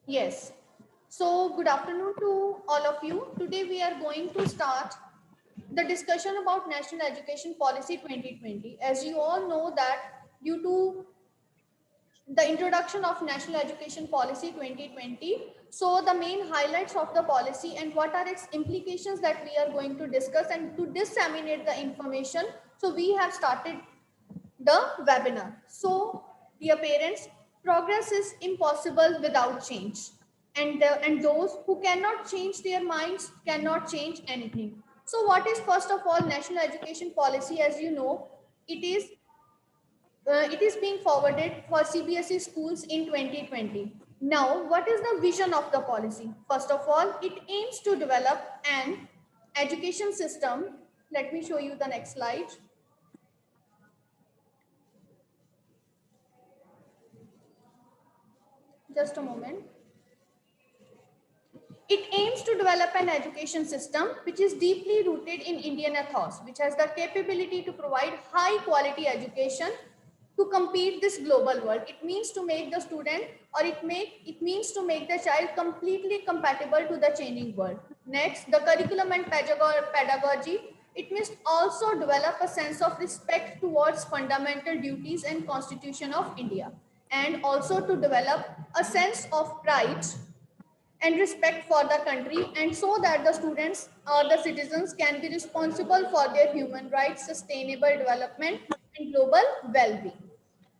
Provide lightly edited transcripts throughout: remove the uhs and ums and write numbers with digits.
Yes. So, good afternoon to all of you. Today we are going to start the discussion about National Education Policy 2020. As you all know that due to the introduction of National Education Policy 2020, so the main highlights of the policy and what are its implications that we are going to discuss and to disseminate the information. So, we have started the webinar. So, dear parents, progress is impossible without change. And those who cannot change their minds cannot change anything. So, what is first of all national education policy? As you know, it is being forwarded for CBSE schools in 2020. Now, what is the vision of the policy? First of all, it aims to develop an education system. Let me show you the next slide. Just a moment. It aims to develop an education system which is deeply rooted in Indian ethos, which has the capability to provide high quality education to compete this global world. It means to make the student or it means to make the child completely compatible to the changing world. Next, the curriculum and pedagogy. It must also develop a sense of respect towards fundamental duties and Constitution of India, and also to develop a sense of pride and respect for the country, and so that the students or the citizens can be responsible for their human rights, sustainable development, and global well-being.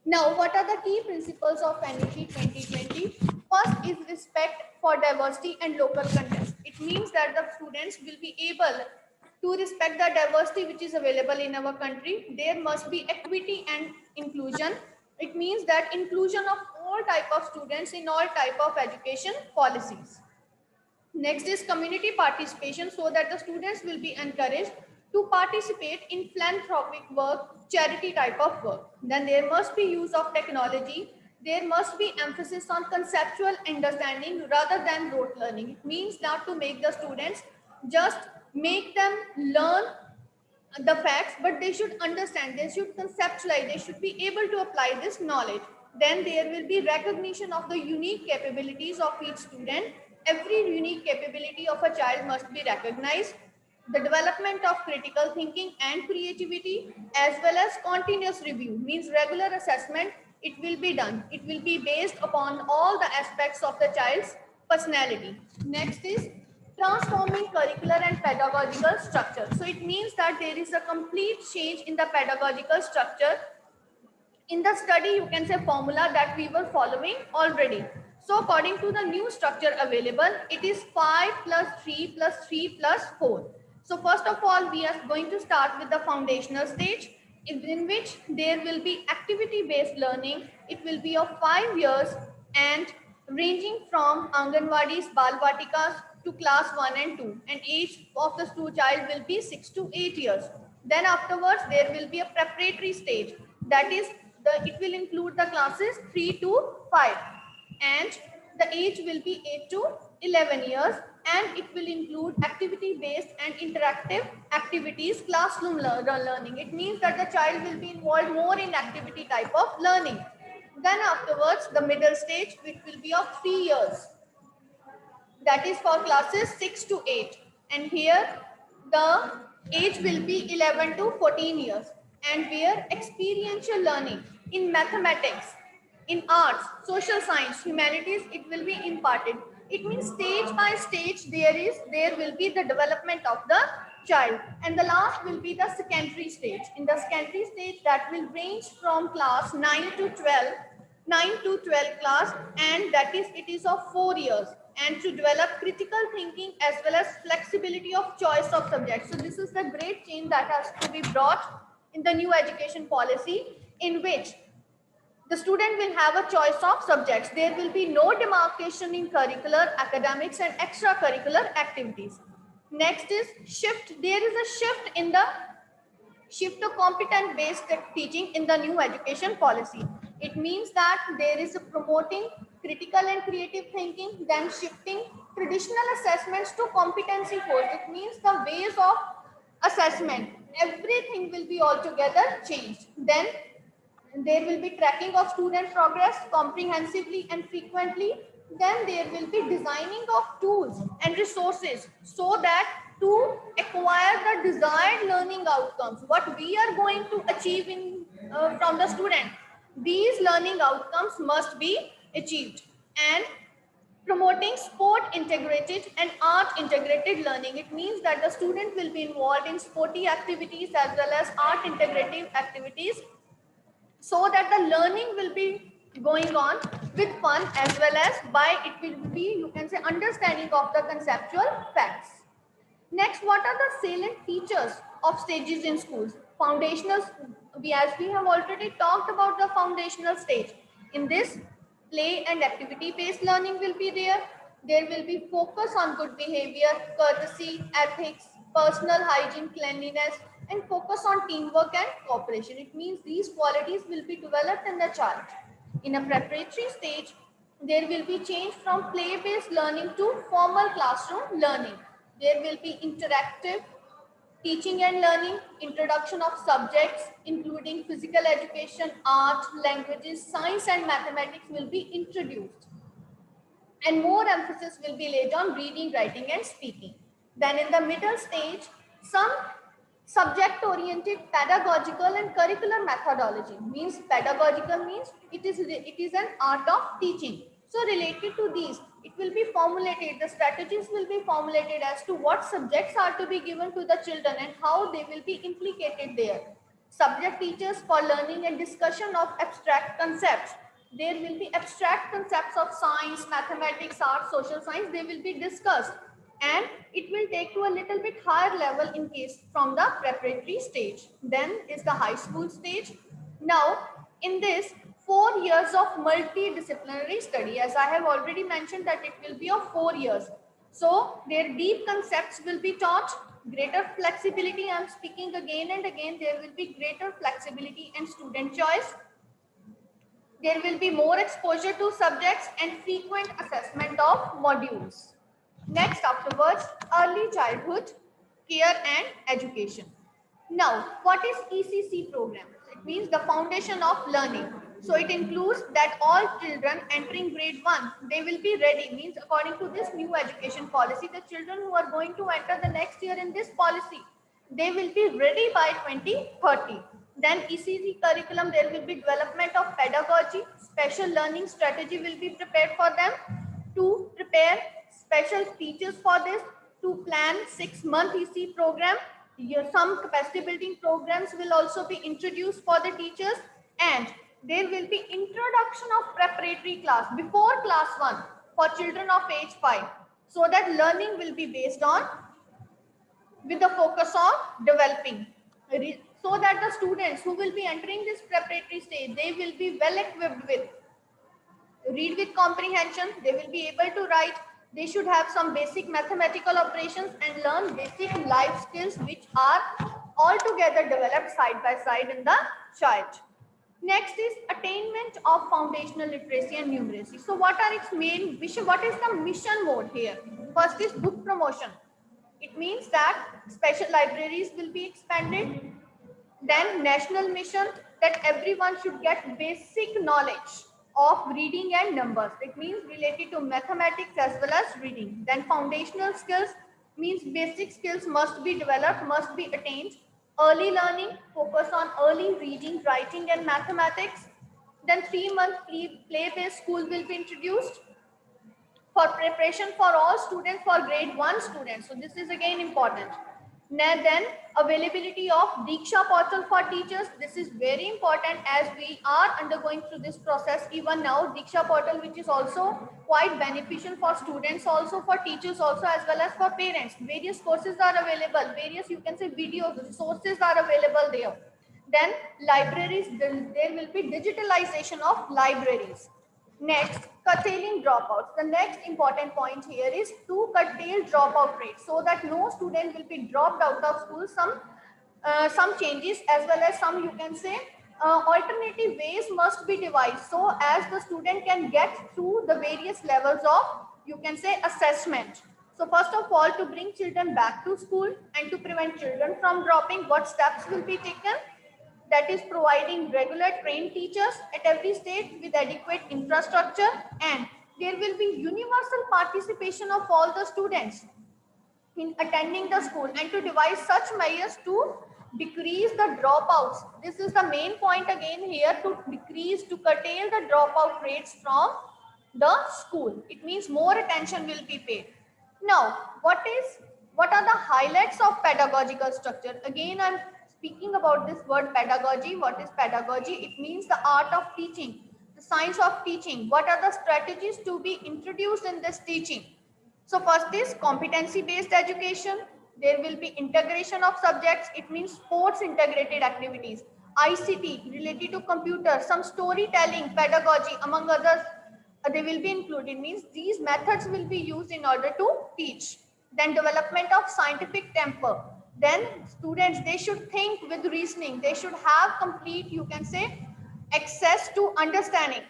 Now, what are the key principles of NEP 2020? First is respect for diversity and local content. It means that the students will be able to respect the diversity which is available in our country. There must be equity and inclusion. It means that inclusion of all type of students in all type of education policies. Next is community participation, so that the students will be encouraged to participate in philanthropic work, charity type of work. Then there must be use of technology. There must be emphasis on conceptual understanding rather than rote learning. It means not to make the students just make them learn the facts, but they should understand, they should conceptualize, they should be able to apply this knowledge. Then there will be recognition of the unique capabilities of each student. Every unique capability of a child must be recognized. The development of critical thinking and creativity, as well as continuous review, means regular assessment. It will be done, it will be based upon all the aspects of the child's personality. Next is transforming curricular and pedagogical structure. So it means that there is a complete change in the pedagogical structure. In the study, you can say formula that we were following already. So according to the new structure available, it is 5 plus 3 plus 3 plus 4. So first of all, we are going to start with the foundational stage, in which there will be activity based learning. It will be of 5 years and ranging from Anganwadis, Balvatikas to class 1 and 2, and age of the child will be 6 to 8 years. Then afterwards there will be a preparatory stage, that is it will include the classes 3 to 5, and the age will be 8 to 11 years, and it will include activity based and interactive activities, classroom learning. It means that the child will be involved more in activity type of learning. Then afterwards the middle stage, which will be of 3 years, that is for classes 6 to 8, and here the age will be 11 to 14 years, and where experiential learning in mathematics, in arts, social science, humanities, it will be imparted. It means stage by stage there will be the development of the child, and the last will be the secondary stage. In the secondary stage, that will range from class 9 to 12, 9 to 12 class, and that is it is of 4 years, and to develop critical thinking as well as flexibility of choice of subjects. So this is the great change that has to be brought in the new education policy, in which the student will have a choice of subjects. There will be no demarcation in curricular, academics, and extracurricular activities. Next is shift. There is a shift to competent based teaching in the new education policy. It means that there is a promoting critical and creative thinking, then shifting traditional assessments to competency force. It means the ways of assessment, everything will be altogether changed. Then there will be tracking of student progress comprehensively and frequently. Then there will be designing of tools and resources so that to acquire the desired learning outcomes, what we are going to achieve in from the student, these learning outcomes must be achieved. And promoting sport integrated and art integrated learning. It means that the student will be involved in sporty activities as well as art integrative activities so that the learning will be going on with fun as well as by it will be, you can say, understanding of the conceptual facts. Next, what are the salient features of stages in schools? Foundational, as we have already talked about the foundational stage. In this, play and activity-based learning will be there. There will be focus on good behavior, courtesy, ethics, personal hygiene, cleanliness, and focus on teamwork and cooperation. It means these qualities will be developed in the child. In a preparatory stage, there will be change from play-based learning to formal classroom learning. There will be interactive teaching and learning, introduction of subjects including physical education, art, languages, science and mathematics will be introduced. And more emphasis will be laid on reading, writing and speaking. Then in the middle stage, some subject-oriented pedagogical and curricular methodology. Means pedagogical means it is an art of teaching. So related to these, it will be formulated, the strategies will be formulated as to what subjects are to be given to the children and how they will be implicated there. Subject teachers for learning and discussion of abstract concepts. There will be abstract concepts of science, mathematics, art, social science, they will be discussed. And it will take to a little bit higher level in case from the preparatory stage. Then is the high school stage. Now, in this, 4 years of multidisciplinary study, as I have already mentioned that it will be of 4 years. So, their deep concepts will be taught, greater flexibility, I am speaking again and again, there will be greater flexibility and student choice. There will be more exposure to subjects and frequent assessment of modules. Next, afterwards, early childhood care and education. Now, what is ECC program? It means the foundation of learning. So it includes that all children entering grade 1, they will be ready. Means according to this new education policy, the children who are going to enter the next year in this policy, they will be ready by 2030. Then ECC curriculum, there will be development of pedagogy, special learning strategy will be prepared for them to prepare special teachers for this, to plan 6-month EC program. Some capacity building programs will also be introduced for the teachers, and there will be introduction of preparatory class before class 1 for children of age 5, so that learning will be based on with the focus on developing, so that the students who will be entering this preparatory stage, they will be well equipped with read with comprehension, they will be able to write, they should have some basic mathematical operations and learn basic life skills which are altogether developed side by side in the child. Next is attainment of foundational literacy and numeracy. So what are its main mission? What is the mission mode here? First is book promotion. It means that special libraries will be expanded. Then national mission that everyone should get basic knowledge of reading and numbers. It means related to mathematics as well as reading. Then foundational skills means basic skills must be developed, must be attained. Early learning, focus on early reading, writing and mathematics. Then 3-month play-based school will be introduced for preparation for all students, for grade 1 students. So this is again important. Then availability of Diksha portal for teachers. This is very important as we are undergoing through this process even now. Diksha portal, which is also quite beneficial for students, also for teachers, also as well as for parents. Various courses are available. Various, you can say, video resources are available there. Then libraries, there will be digitalization of libraries. Next, curtailing dropouts. The next important point here is to curtail dropout rate so that no student will be dropped out of school. Some changes as well as some, you can say, alternative ways must be devised so as the student can get through the various levels of, you can say, assessment. So first of all, to bring children back to school and to prevent children from dropping, what steps will be taken? That is providing regular trained teachers at every stage with adequate infrastructure and there will be universal participation of all the students in attending the school, and to devise such measures to decrease the dropouts. This is the main point again here, to decrease, to curtail the dropout rates from the school. It means more attention will be paid. Now, what are the highlights of pedagogical structure? Again, I'm speaking about this word pedagogy. What is pedagogy? It means the art of teaching, the science of teaching. What are the strategies to be introduced in this teaching? So first is competency based education. There will be integration of subjects. It means sports integrated activities, ICT related to computer, some storytelling, pedagogy, among others, they will be included. Means these methods will be used in order to teach. Then development of scientific temper. Then students, they should think with reasoning. They should have complete, you can say, access to understanding.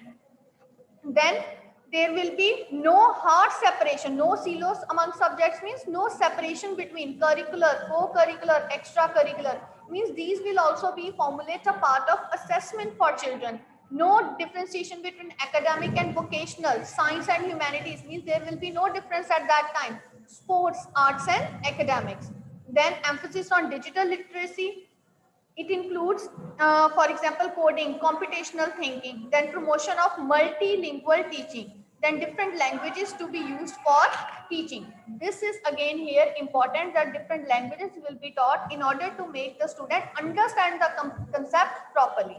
Then there will be no hard separation, no silos among subjects, means no separation between curricular, co-curricular, extracurricular. Means these will also be formulate a part of assessment for children. No differentiation between academic and vocational, science and humanities, means there will be no difference at that time. Sports, arts and academics. Then emphasis on digital literacy. It includes, for example, coding, computational thinking, then promotion of multilingual teaching, then different languages to be used for teaching. This is again here important, that different languages will be taught in order to make the student understand the concept properly.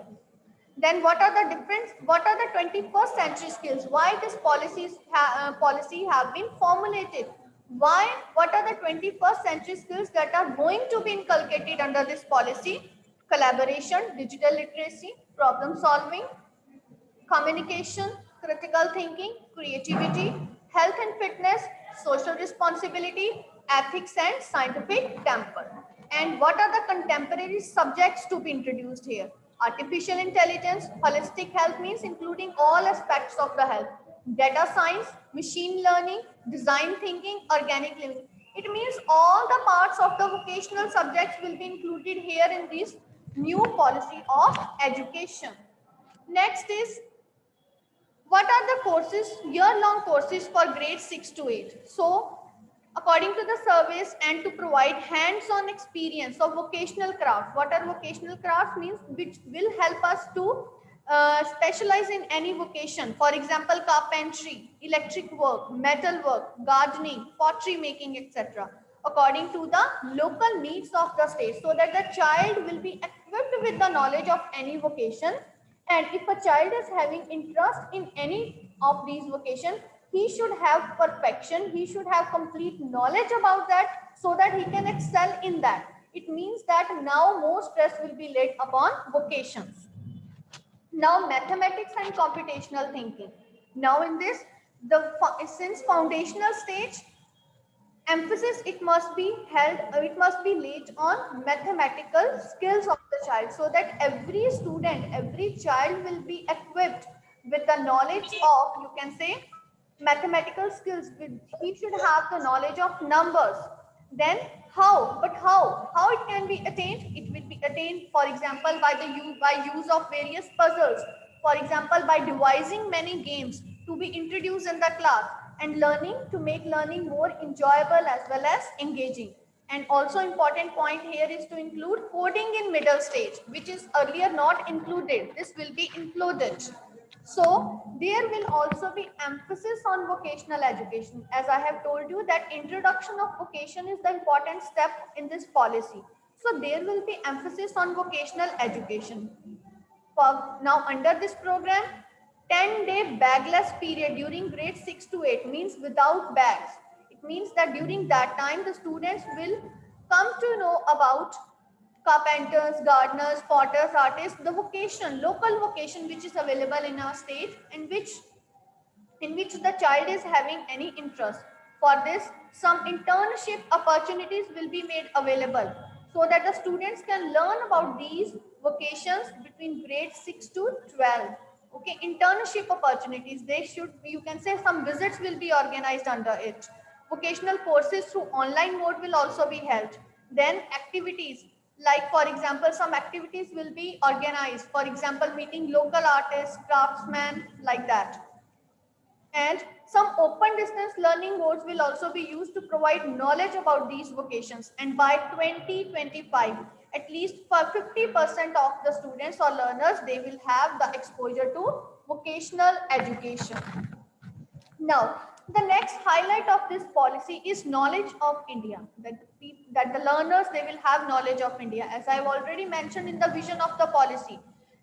Then what are the 21st century skills? Why this policy have been formulated? Why? What are the 21st century skills that are going to be inculcated under this policy? Collaboration, digital literacy, problem solving, communication, critical thinking, creativity, health and fitness, social responsibility, ethics and scientific temper. And what are the contemporary subjects to be introduced here? Artificial intelligence, holistic health, means including all aspects of the health, data science, machine learning, design thinking, organic living. It means all the parts of the vocational subjects will be included here in this new policy of education. Next is, what are the courses, year-long courses for grades 6 to 8? So, according to the surveys, and to provide hands-on experience of vocational craft. What are vocational crafts? Means which will help us to specialize in any vocation. For example, carpentry, electric work, metal work, gardening, pottery making, etc. According to the local needs of the state, so that the child will be equipped with the knowledge of any vocation. And if a child is having interest in any of these vocations, he should have perfection, he should have complete knowledge about that, so that he can excel in that. It means that now more stress will be laid upon vocations. Now mathematics and computational thinking. Now in this, since foundational stage, emphasis it must be laid on mathematical skills of the child, so that every student, every child will be equipped with the knowledge of, you can say, mathematical skills. He should have the knowledge of numbers. Then how it can be attained? It will be attained, for example, by use of various puzzles, for example, by devising many games to be introduced in the class, and learning, to make learning more enjoyable as well as engaging. And also important point here is to include coding in middle stage, which is earlier not included. This will be included. So there will also be emphasis on vocational education. As I have told you that introduction of vocation is the important step in this policy. So there will be emphasis on vocational education. Now under this program, 10-day bagless period during grade 6 to 8, means without bags. It means that during that time, the students will come to know about carpenters, gardeners, potters, artists, the vocation, local vocation which is available in our state, and in which the child is having any interest. For this, some internship opportunities will be made available, so that the students can learn about these vocations between grade 6 to 12. Okay, internship opportunities, they should, you can say, some visits will be organized under it. Vocational courses through online mode will also be held. Then activities, like for example, some activities will be organized, for example, meeting local artists, craftsmen, like that. And Some open distance learning modes will also be used to provide knowledge about these vocations. And by 2025, at least for 50% of the students or learners, they will have the exposure to vocational education. Now, the next highlight of this policy is knowledge of India, that the learners, they will have knowledge of India. As I've already mentioned in the vision of the policy,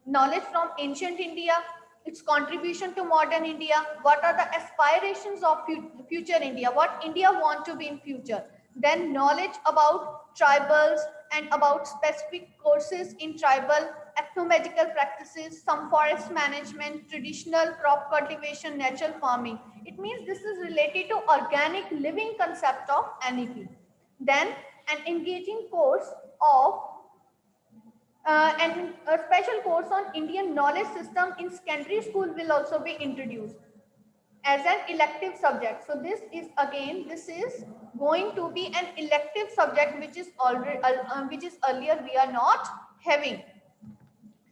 knowledge from ancient India, its contribution to modern India, what are the aspirations of future India, what India want to be in future. Then knowledge about tribals and about specific courses in tribal ethnomedical practices, some forest management, traditional crop cultivation, natural farming. It means this is related to organic living concept of NEP. Then an engaging course of and a special course on Indian knowledge system in secondary school will also be introduced as an elective subject. So this is again, this is going to be an elective subject which is already which is earlier we are not having.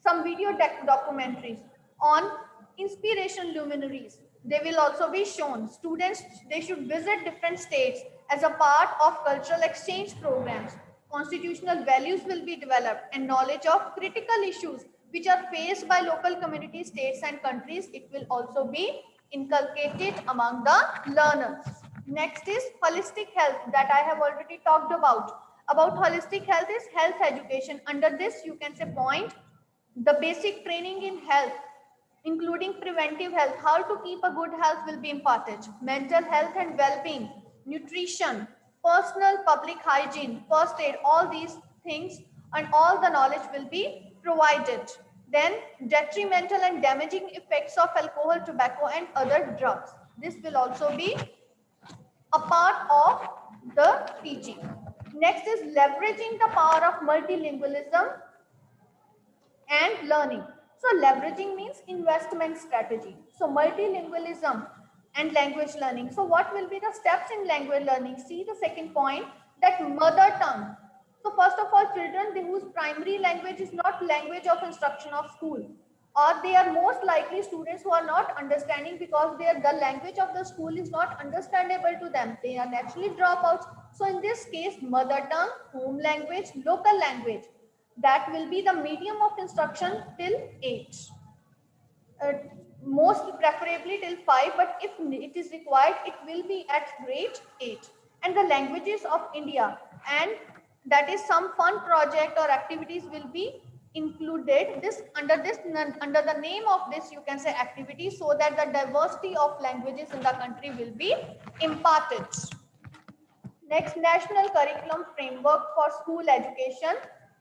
Some video documentaries on inspiration luminaries, they will also be shown. Students, they should visit different states as a part of cultural exchange programs. Constitutional values will be developed and knowledge of critical issues which are faced by local communities, states and countries, it will also be inculcated among the learners. Next is holistic health, that I have already talked about. About holistic health is health education. Under this, you can say point the basic training in health, including preventive health, how to keep a good health will be imparted. Mental health and well-being, nutrition, personal public hygiene, first aid, all these things and all the knowledge will be provided. Then detrimental and damaging effects of alcohol, tobacco and other drugs. This will also be a part of the teaching. Next is leveraging the power of multilingualism and learning. So leveraging means investment strategy. So multilingualism and language learning. So what will be the steps in language learning? See the second point, that mother tongue. So first of all, children whose primary language is not language of instruction of school, or they are most likely students who are not understanding because the language of the school is not understandable to them. They are naturally dropouts. So in this case, mother tongue, home language, local language, that will be the medium of instruction till 8. Most preferably till 5, but if it is required, it will be at grade 8. And the languages of India, and that is some fun project or activities will be included under the name of this, you can say activity, so that the diversity of languages in the country will be imparted. Next, national curriculum framework for school education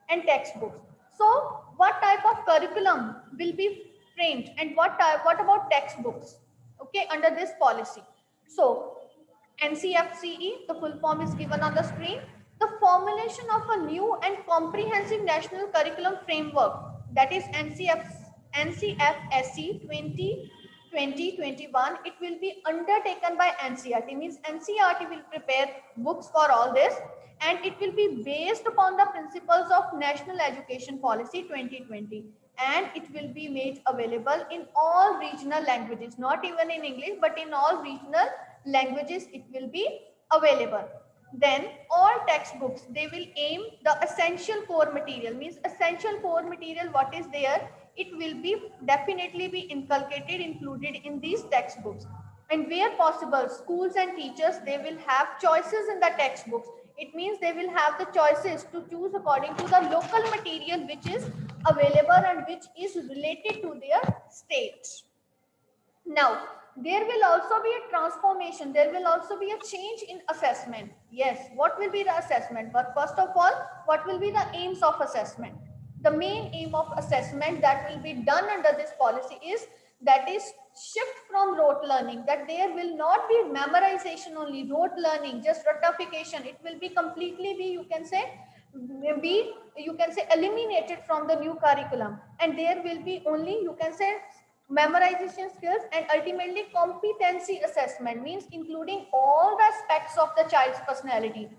and textbooks. So what type of curriculum will be framed and what about textbooks, okay, under this policy? So NCFCE, the full form is given on the screen. The formulation of a new and comprehensive national curriculum framework, that is NCFSE 2021, it will be undertaken by NCERT. Means NCERT will prepare books for all this, and it will be based upon the principles of National Education Policy 2020, and it will be made available in all regional languages, not even in English, but in all regional languages it will be available. Then all textbooks, they will aim the essential core material. Means essential core material, what is there, it will be definitely be inculcated, included in these textbooks. And where possible, schools and teachers, they will have choices in the textbooks. It means they will have the choices to choose according to the local material which is available and which is related to their state. Now, there will also be a transformation. There will also be a change in assessment. Yes, what will be the assessment? But first of all, what will be the aims of assessment? The main aim of assessment that will be done under this policy is, that is shift from rote learning, that there will not be memorization only, rote learning, just ratification. It will be completely be, you can say eliminated from the new curriculum, and there will be only, you can say, memorization skills and ultimately competency assessment. Means including all the aspects of the child's personality,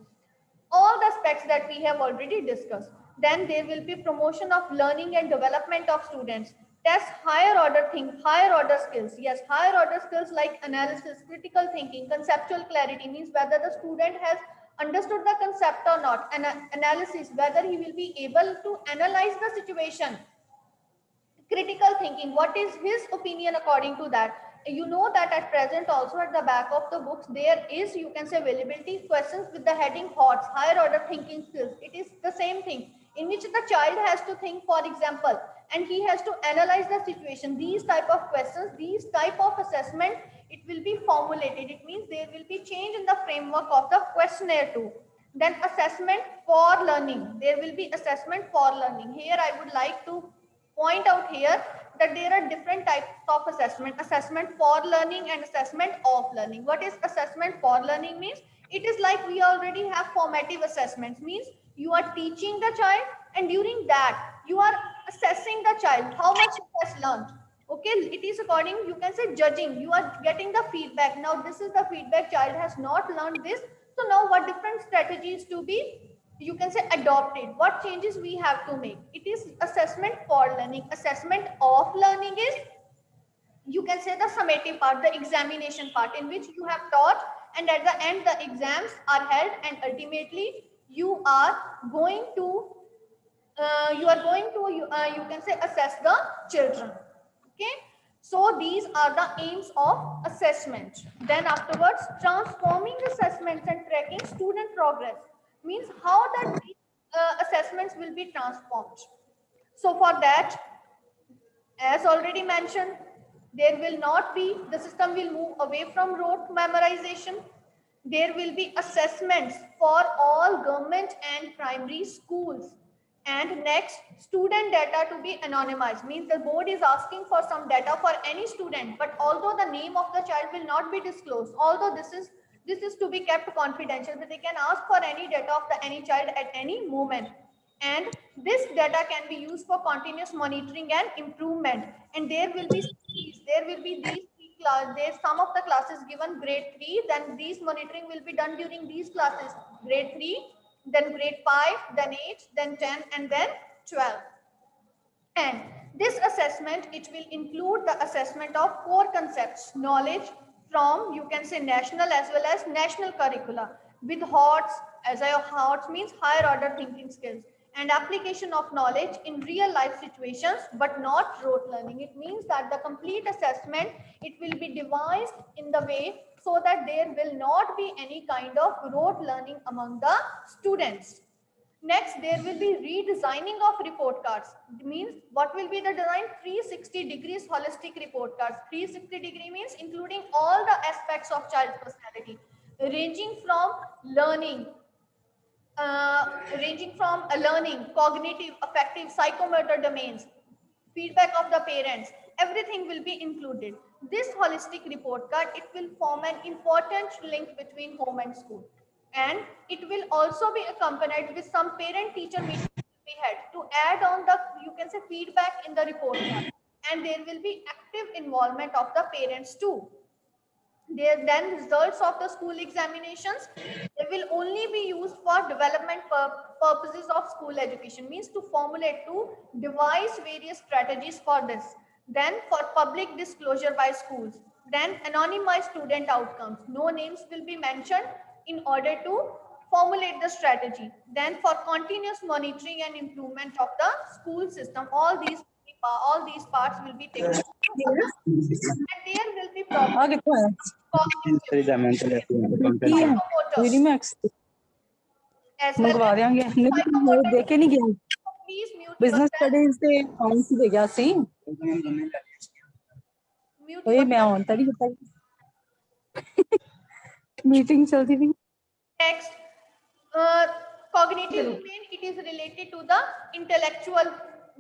all the aspects that we have already discussed. Then there will be promotion of learning and development of students. Test higher order skills. Yes, higher order skills like analysis, critical thinking, conceptual clarity, means whether the student has understood the concept or not. And analysis, whether he will be able to analyze the situation. Critical thinking, what is his opinion according to that. You know that at present also at the back of the books there is, you can say, availability questions with the heading HOTS, higher order thinking skills. It is the same thing in which the child has to think, for example, and he has to analyze the situation. These type of questions, these type of assessment, it will be formulated. It means there will be change in the framework of the questionnaire too. Then assessment for learning, there will be assessment for learning. Here I would like to point out here that there are different types of assessment: assessment for learning and assessment of learning. What is assessment for learning means? It is like we already have formative assessments, means you are teaching the child and during that you are assessing the child how much he has learned. Okay, it is according, you can say, judging. You are getting the feedback. Now this is the feedback, child has not learned this, so now what different strategies to be, you can say, adopted, what changes we have to make. It is assessment for learning. Assessment of learning is, you can say, the summative part, the examination part, in which you have taught and at the end the exams are held and ultimately you are going to you can say, assess the children. Okay, so these are the aims of assessment. Then afterwards, transforming assessments and tracking student progress, means how that these assessments will be transformed. So for that, as already mentioned, there will not be, the system will move away from rote memorization. There will be assessments for all government and primary schools. And next, student data to be anonymized, means the board is asking for some data for any student, but although the name of the child will not be disclosed, although this is to be kept confidential, but they can ask for any data of the any child at any moment. And this data can be used for continuous monitoring and improvement. And there will be these three class, there's some of the classes given grade 3, then these monitoring will be done during these classes, grade 3, then grade 5, then 8, then 10, and then 12. And this assessment, it will include the assessment of core concepts, knowledge from, you can say, national as well as national curricula, with HOTS, as I HOTS means higher order thinking skills, and application of knowledge in real life situations, but not rote learning. It means that the complete assessment, it will be devised in the way so that there will not be any kind of rote learning among the students. Next, there will be redesigning of report cards. It means what will be the design? 360 degrees holistic report cards. 360 degree means including all the aspects of child's personality, ranging from learning, cognitive, affective, psychomotor domains, feedback of the parents, everything will be included. This holistic report card, it will form an important link between home and school. And it will also be accompanied with some parent teacher meetings we had to add on the, you can say, feedback in the report card. And there will be active involvement of the parents too. There then results of the school examinations, they will only be used for development purposes of school education, means to formulate, to devise various strategies for this. Then for public disclosure by schools, then anonymize student outcomes, no names will be mentioned in order to formulate the strategy. Then for continuous monitoring and improvement of the school system, all these parts will be taken and there will be problems. As well ਮੰਗਵਾ as ਦਿਆਂਗੇ ਦੇਖ ਕੇ ਨਹੀਂ ਗਿਆ please mute business yourself. Studies ਦੇ accounts ਦੇ ਗਿਆ ਸੀ Mute ਓਏ ਮੈਂ yourself. ਆਨ ਤਾਂ ਨਹੀਂ ਕੀਤਾ ਮੀਟਿੰਗ ਚਲਦੀ ਵੀ Next, cognitive domain, it is related to the intellectual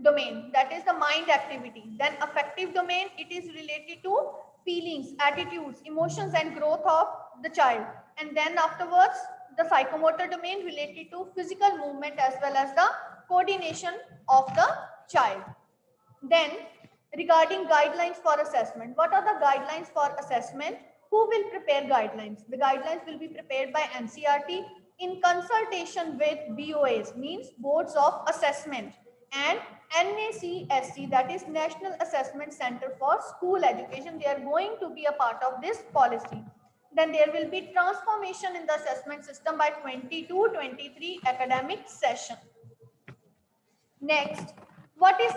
domain, that is the mind activity. Then affective domain, it is related to feelings, attitudes, emotions and growth of the child. And then afterwards, the psychomotor domain related to physical movement as well as the coordination of the child. Then regarding guidelines for assessment, what are the guidelines for assessment? Who will prepare guidelines? The guidelines will be prepared by NCERT in consultation with BOAs, means boards of assessment. and NACSC, that is National Assessment Center for School Education. They are going to be a part of this policy. Then there will be transformation in the assessment system by 22-23 academic session. Next, what is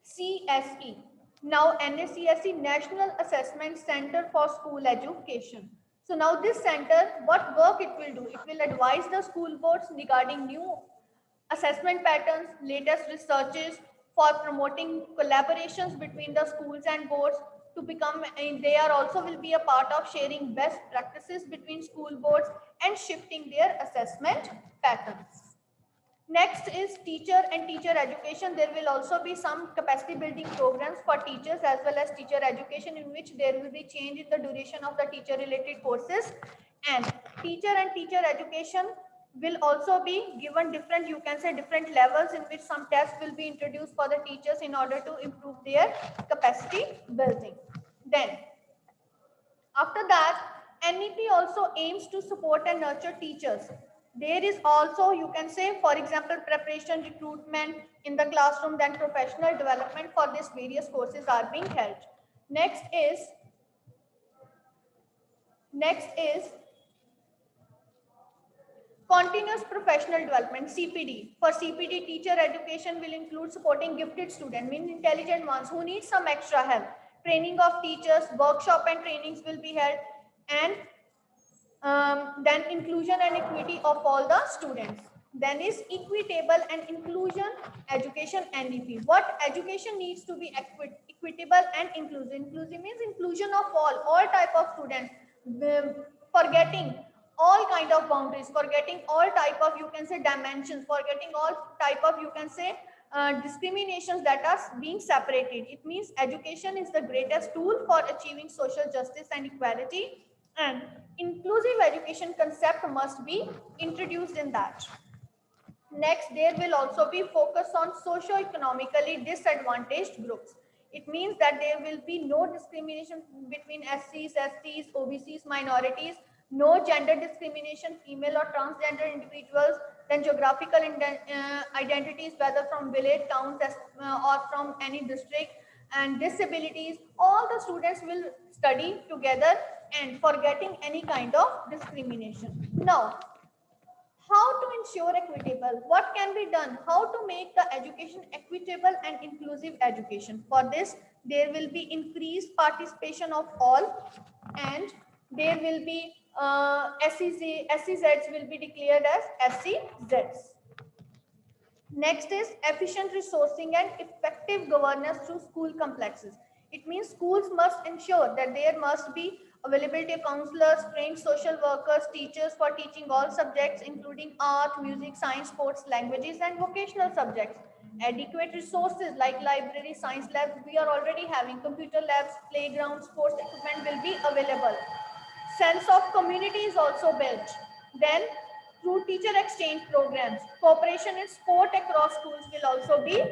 NACSE? Now NACSE, National Assessment Center for School Education. So now this center, what work it will do? It will advise the school boards regarding new assessment patterns, latest researches for promoting collaborations between the schools and boards to become, and they are also will be a part of sharing best practices between school boards and shifting their assessment patterns. Next is teacher and teacher education. There will also be some capacity building programs for teachers as well as teacher education, in which there will be change in the duration of the teacher related courses. And teacher and teacher education will also be given different, you can say different levels, in which some tests will be introduced for the teachers in order to improve their capacity building. Then after that, NEP also aims to support and nurture teachers. There is also, you can say, for example, preparation, recruitment in the classroom, then professional development for these various courses are being held. Next is continuous professional development, CPD. For CPD, teacher education will include supporting gifted students, meaning intelligent ones who need some extra help. Training of teachers, workshop and trainings will be held, and then inclusion and equity of all the students. Then is equitable and inclusion education, NEP. What education needs to be equitable and inclusive. Inclusive means inclusion of all type of students, forgetting all kind of boundaries, forgetting all type of, you can say, dimensions, forgetting all type of, you can say, discriminations that are being separated. It means education is the greatest tool for achieving social justice and equality, and inclusive education concept must be introduced in that. Next, there will also be focus on socio-economically disadvantaged groups. It means that there will be no discrimination between SCs, STs, OBCs, minorities, no gender discrimination, female or transgender individuals, then geographical identities, whether from village, towns, or from any district, and disabilities. All the students will study together and forgetting any kind of discrimination. Now, how to ensure equitable? What can be done? How to make the education equitable and inclusive education? For this, there will be increased participation of all, and there will be SEZs will be declared as SEZs. Next is efficient resourcing and effective governance through school complexes. It means schools must ensure that there must be availability of counselors, trained social workers, teachers for teaching all subjects, including art, music, science, sports, languages, and vocational subjects. Adequate resources like library, science labs, we are already having computer labs, playgrounds, sports equipment will be available. Sense of community is also built. Then through teacher exchange programs, cooperation in sport across schools will also be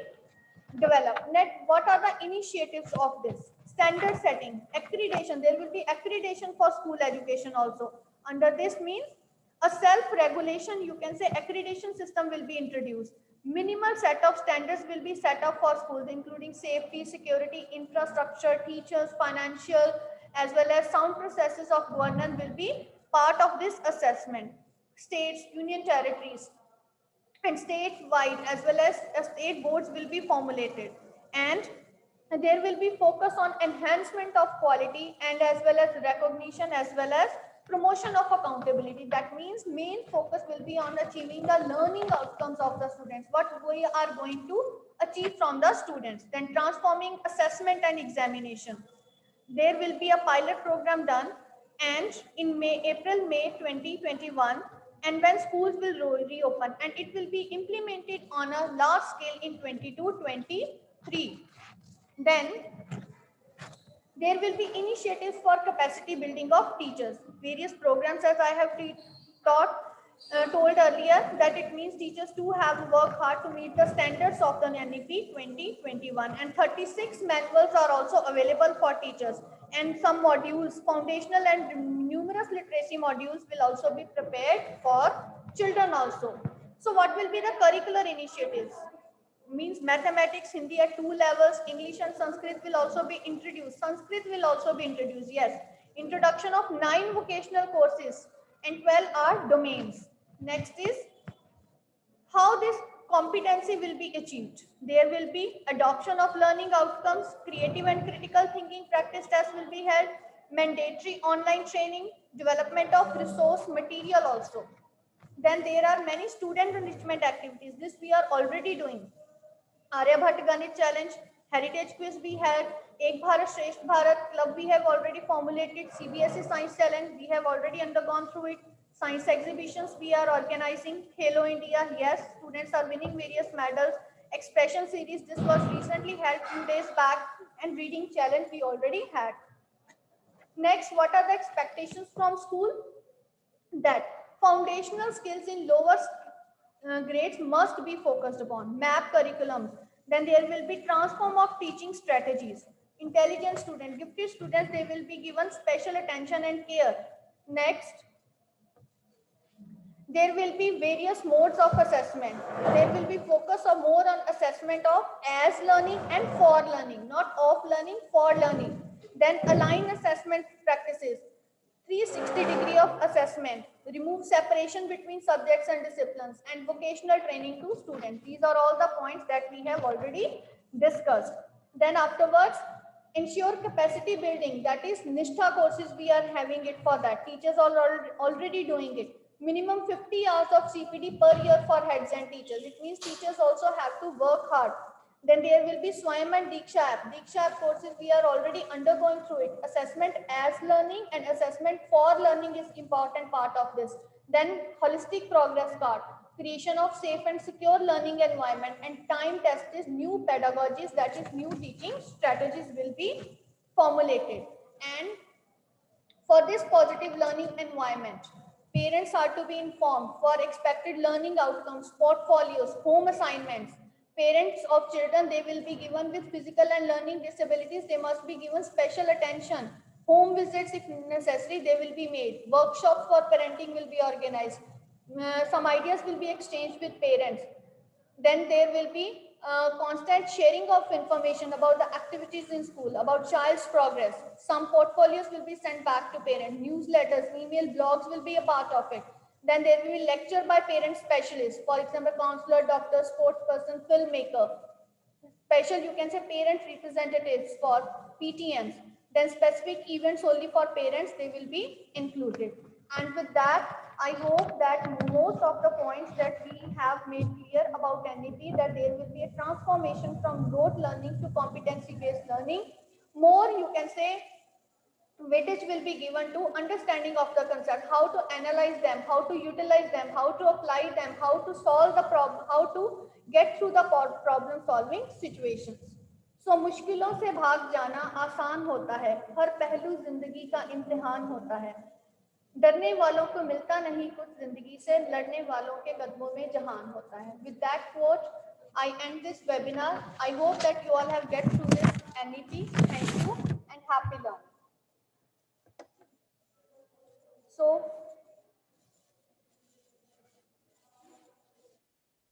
developed. What are the initiatives of this? Standard setting, accreditation. There will be accreditation for school education also. Under this means a self-regulation, you can say, accreditation system will be introduced. Minimal set of standards will be set up for schools, including safety, security, infrastructure, teachers, financial, as well as sound processes of governance will be part of this assessment. States, union territories, and statewide as well as state boards will be formulated, and there will be focus on enhancement of quality and as well as recognition as well as promotion of accountability. That means main focus will be on achieving the learning outcomes of the students, what we are going to achieve from the students. Then transforming assessment and examination, there will be a pilot program done, and in April-May 2021, and when schools will reopen, and it will be implemented on a large scale in 22-23. Then there will be initiatives for capacity building of teachers. Various programs, as I have told earlier, that it means teachers too have to work hard to meet the standards of the NEP 2021, and 36 manuals are also available for teachers, and some modules, foundational and numerous literacy modules will also be prepared for children also. So what will be the curricular initiatives? means mathematics, Hindi at 2 levels, English and Sanskrit will also be introduced. Sanskrit will also be introduced, yes. Introduction of 9 vocational courses and 12 are domains. Next is how this competency will be achieved. There will be adoption of learning outcomes, creative and critical thinking practice tests will be held, mandatory online training, development of resource material also. Then there are many student enrichment activities. This we are already doing. Aryabhatta Ganit Challenge, Heritage Quiz we had, Ek Bharat Shresth Bharat Club we have already formulated, CBSE Science Challenge we have already undergone through it, science exhibitions we are organizing, Hello India, yes, students are winning various medals, expression series, this was recently held few days back, and reading challenge we already had. Next, what are the expectations from school? That foundational skills in lower grades must be focused upon. MAP curriculums. Then there will be transform of teaching strategies. Intelligent students, gifted students, they will be given special attention and care. Next, there will be various modes of assessment. There will be focus or more on assessment of as learning and for learning, not of learning, for learning. Then align assessment practices. 360-degree of assessment, remove separation between subjects and disciplines, and vocational training to students. These are all the points that we have already discussed. Then afterwards, ensure capacity building, that is Nishtha courses we are having it for that. Teachers are already doing it. Minimum 50 hours of CPD per year for heads and teachers. It means teachers also have to work hard. Then there will be Swayam and Diksha app. Diksha app courses we are already undergoing through it. Assessment as learning and assessment for learning is important part of this. Then holistic progress card, creation of safe and secure learning environment, and time tested new pedagogies, that is new teaching strategies will be formulated. And for this positive learning environment, parents are to be informed for expected learning outcomes, portfolios, home assignments. Parents of children, they will be given with physical and learning disabilities, they must be given special attention. Home visits, if necessary, they will be made. Workshops for parenting will be organized. Some ideas will be exchanged with parents. Then there will be constant sharing of information about the activities in school, about child's progress. Some portfolios will be sent back to parents. Newsletters, email, blogs will be a part of it. Then there will be lecture by parent specialists, for example, counselor, doctor, sports person, filmmaker. Special, you can say parent representatives for PTMs. Then specific events only for parents, they will be included. And with that, I hope that most of the points that we have made clear about NEP, that there will be a transformation from rote learning to competency-based learning. More, you can say, weightage will be given to understanding of the concept, how to analyze them, how to utilize them, how to apply them, how to solve the problem, how to get through the problem solving situations. So मुश्किलों से भाग जाना आसान होता है, हर पहलू जिंदगी का इम्तिहान होता है, डरने वालों को मिलता नहीं कुछ जिंदगी से, लड़ने वालों के कदमों में जहान होता है. With that quote, I end this webinar. I hope that you all have get through this NEP. Thank you and happy learning. So